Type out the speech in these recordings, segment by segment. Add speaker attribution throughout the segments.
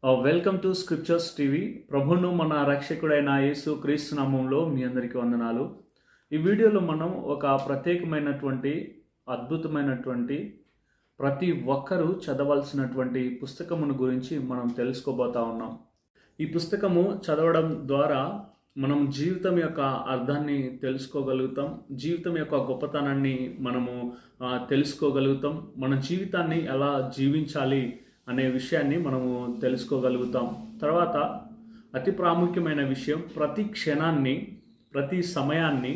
Speaker 1: Welcome to scriptures TV. ప్రభును మన రక్షకుడైన యేసు క్రీస్తు నామంలో మీ అందరికీ వందనాలు. ఈ వీడియోలో మనం ఒక ప్రత్యేకమైనటువంటి అద్భుతమైనటువంటి ప్రతి ఒక్కరూ చదవాల్సినటువంటి పుస్తకమును గురించి మనం తెలుసుకోబోతా ఉన్నాం. ఈ పుస్తకము చదవడం ద్వారా మనం జీవితం యొక్క అర్థాన్ని తెలుసుకోగలుగుతాం, జీవితం యొక్క గొప్పతనాన్ని మనము తెలుసుకోగలుగుతాం, మన జీవితాన్ని ఎలా జీవించాలి అనే విషయాన్ని మనము తెలుసుకోగలుగుతాం. తర్వాత అతి ప్రాముఖ్యమైన విషయం, ప్రతి క్షణాన్ని, ప్రతి సమయాన్ని,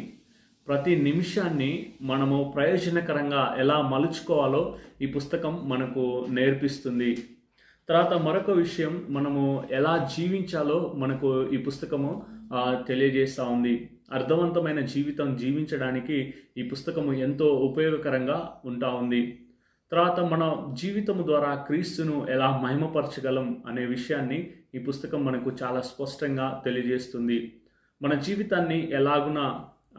Speaker 1: ప్రతి నిమిషాన్ని మనము ప్రయోజనకరంగా ఎలా మలుచుకోవాలో ఈ పుస్తకం మనకు నేర్పిస్తుంది. తర్వాత మరొక విషయం, మనము ఎలా జీవించాలో మనకు ఈ పుస్తకము తెలియజేస్తూ ఉంది. అర్థవంతమైన జీవితం జీవించడానికి ఈ పుస్తకము ఎంతో ఉపయోగకరంగా ఉంటా ఉంది. తర్వాత మన జీవితం ద్వారా క్రీస్తును ఎలా మహిమపరచగలం అనే విషయాన్ని ఈ పుస్తకం మనకు చాలా స్పష్టంగా తెలియజేస్తుంది. మన జీవితాన్ని ఎలాగున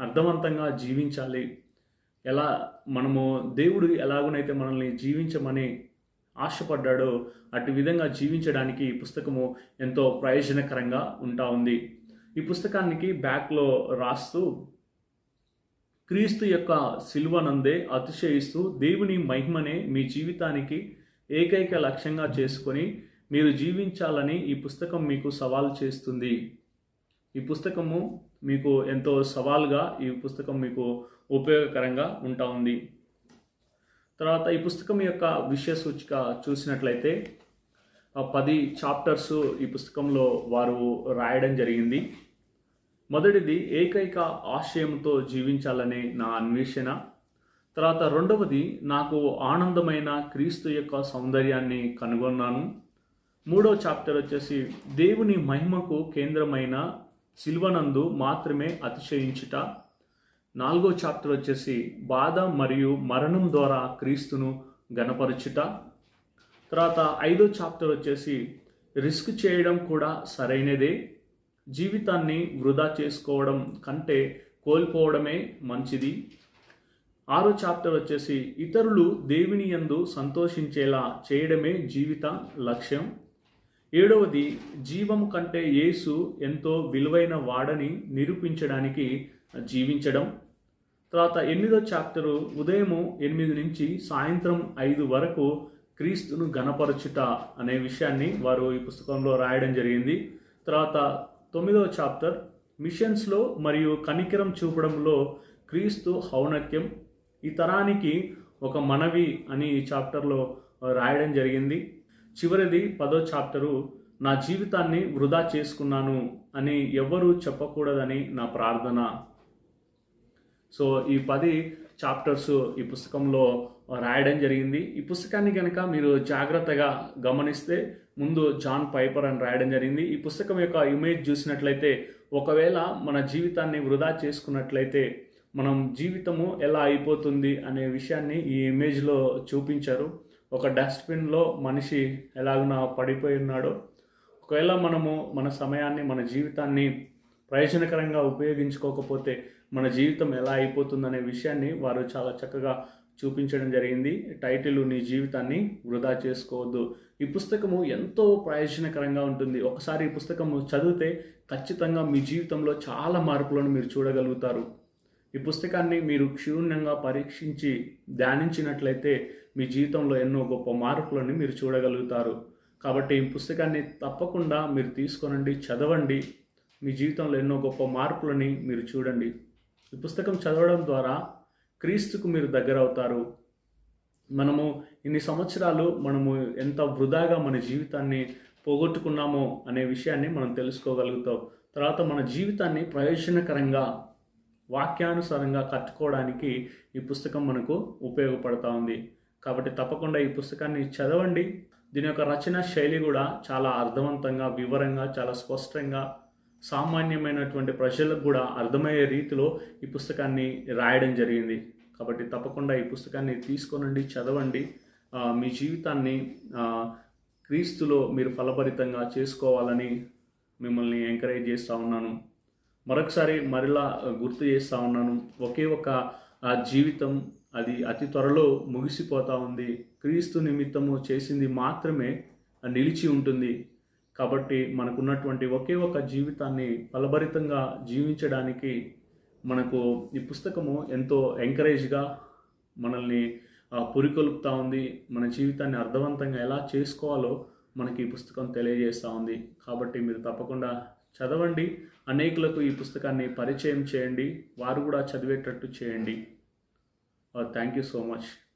Speaker 1: అర్థవంతంగా జీవించాలి, ఎలా మనము దేవుడు ఎలాగునైతే మనల్ని జీవించమని ఆశపడ్డాడో అటు విధంగా జీవించడానికి ఈ పుస్తకము ఎంతో ప్రయోజనకరంగా ఉంటా ఉంది. ఈ పుస్తకానికి బ్యాక్లో రాస్తూ, క్రీస్తు యొక్క సిలువనందే అతిశయిస్తూ దేవుని మహిమనే మీ జీవితానికి ఏకైక లక్ష్యంగా చేసుకొని మీరు జీవించాలని ఈ పుస్తకం మీకు సవాల్ చేస్తుంది. ఈ పుస్తకము మీకు ఎంతో సవాల్గా, ఈ పుస్తకం మీకు ఉపయోగకరంగా ఉంటా ఉంది. తర్వాత ఈ పుస్తకం యొక్క విషయ సూచిక చూసినట్లయితే 10 చాప్టర్స్ ఈ పుస్తకంలో వారు రాయడం జరిగింది. మొదటిది ఏకైక ఆశయంతో జీవించాలనే నా అన్వేషణ. తర్వాత రెండవది, నాకు ఆనందమైన క్రీస్తు యొక్క సౌందర్యాన్ని కనుగొన్నాను. మూడవ చాప్టర్ వచ్చేసి దేవుని మహిమకు కేంద్రమైన సిలువనందు మాత్రమే అతిశయించుట. నాలుగో చాప్టర్ వచ్చేసి బాధ మరియు మరణం ద్వారా క్రీస్తును గణపరచుట. తర్వాత ఐదో చాప్టర్ వచ్చేసి రిస్క్ చేయడం కూడా సరైనదే, జీవితాన్ని వృధా చేసుకోవడం కంటే కోల్పోవడమే మంచిది. ఆరో చాప్టర్ వచ్చేసి ఇతరులు దేవుని యందు సంతోషించేలా చేయడమే జీవిత లక్ష్యం. ఏడవది, జీవము కంటే యేసు ఎంతో విలువైన వాడని నిరూపించడానికి జీవించడం. తర్వాత 8వ చాప్టరు ఉదయం 8 నుంచి సాయంత్రం 5 వరకు క్రీస్తును గణపరచుట అనే విషయాన్ని వారు ఈ పుస్తకంలో రాయడం జరిగింది. తర్వాత 9వ చాప్టర్ మిషన్స్లో మరియు కనికరం చూపడంలో క్రీస్తు ఔన్నత్యం, ఈ తరానికి ఒక మనవి అని ఈ చాప్టర్లో రాయడం జరిగింది. చివరిది 10వ చాప్టరు నా జీవితాన్ని వృధా చేసుకున్నాను అని ఎవ్వరూ చెప్పకూడదని నా ప్రార్థన. సో ఈ 10 చాప్టర్స్ ఈ పుస్తకంలో రాయడం జరిగింది. ఈ పుస్తకాన్ని కనుక మీరు జాగ్రత్తగా గమనిస్తే ముందు జాన్ పైపర్ అని రాయడం జరిగింది. ఈ పుస్తకం యొక్క ఇమేజ్ చూసినట్లయితే, ఒకవేళ మన జీవితాన్ని వృధా చేసుకున్నట్లయితే మనం జీవితము ఎలా అయిపోతుంది అనే విషయాన్ని ఈ ఇమేజ్లో చూపించారు. ఒక డస్ట్బిన్లో మనిషి ఎలాగున పడిపోయి ఉన్నాడో, ఒకవేళ మనము మన సమయాన్ని, మన జీవితాన్ని ప్రయోజనకరంగా ఉపయోగించుకోకపోతే మన జీవితం ఎలా అయిపోతుందనే విషయాన్ని వారు చాలా చక్కగా చూపించడం జరిగింది. టైటిల్, నీ జీవితాన్ని వృధా చేసుకోవద్దు. ఈ పుస్తకము ఎంతో ప్రయోజనకరంగా ఉంటుంది. ఒకసారి ఈ పుస్తకము చదివితే ఖచ్చితంగా మీ జీవితంలో చాలా మార్పులను మీరు చూడగలుగుతారు. ఈ పుస్తకాన్ని మీరు క్షుణ్ణంగా పరీక్షించి ధ్యానించినట్లయితే మీ జీవితంలో ఎన్నో గొప్ప మార్పులను మీరు చూడగలుగుతారు. కాబట్టి ఈ పుస్తకాన్ని తప్పకుండా మీరు తీసుకోనండి, చదవండి. మీ జీవితంలో ఎన్నో గొప్ప మార్పులని మీరు చూడండి. ఈ పుస్తకం చదవడం ద్వారా క్రీస్తుకు మీరు దగ్గర అవుతారు. మనము ఇన్ని సంవత్సరాలు మనము ఎంత వృధాగా మన జీవితాన్ని పోగొట్టుకున్నామో అనే విషయాన్ని మనం తెలుసుకోగలుగుతాం. తర్వాత మన జీవితాన్ని ప్రయోజనకరంగా, వాక్యానుసారంగా కట్టుకోవడానికి ఈ పుస్తకం మనకు ఉపయోగపడుతూ ఉంది. కాబట్టి తప్పకుండా ఈ పుస్తకాన్ని చదవండి. దీని యొక్క రచన శైలి కూడా చాలా అర్థవంతంగా, వివరంగా, చాలా స్పష్టంగా, సామాన్యమైనటువంటి ప్రజలకు కూడా అర్థమయ్యే రీతిలో ఈ పుస్తకాన్ని రాయడం జరిగింది. కాబట్టి తప్పకుండా ఈ పుస్తకాన్ని తీసుకోనండి, చదవండి. మీ జీవితాన్ని క్రీస్తులో మీరు ఫలభరితంగా చేసుకోవాలని మిమ్మల్ని ఎంకరేజ్ చేస్తూ ఉన్నాను. మరొకసారి మరలా గుర్తు చేస్తూ ఉన్నాను, ఒకే ఒక జీవితం, అది అతి త్వరలో ముగిసిపోతూ ఉంది. క్రీస్తు నిమిత్తము చేసింది మాత్రమే నిలిచి ఉంటుంది. కాబట్టి మనకున్నటువంటి ఒకే ఒక జీవితాన్ని ఫలభరితంగా జీవించడానికి మనకు ఈ పుస్తకము ఎంతో ఎంకరేజ్గా మనల్ని పురికొల్పుతూ ఉంది. మన జీవితాన్ని అర్థవంతంగా ఎలా చేసుకోవాలో మనకి ఈ పుస్తకం తెలియజేస్తూ ఉంది. కాబట్టి మీరు తప్పకుండా చదవండి. అనేకులకు ఈ పుస్తకాన్ని పరిచయం చేయండి. వారు కూడా చదివేటట్టు చేయండి. Thank you so much.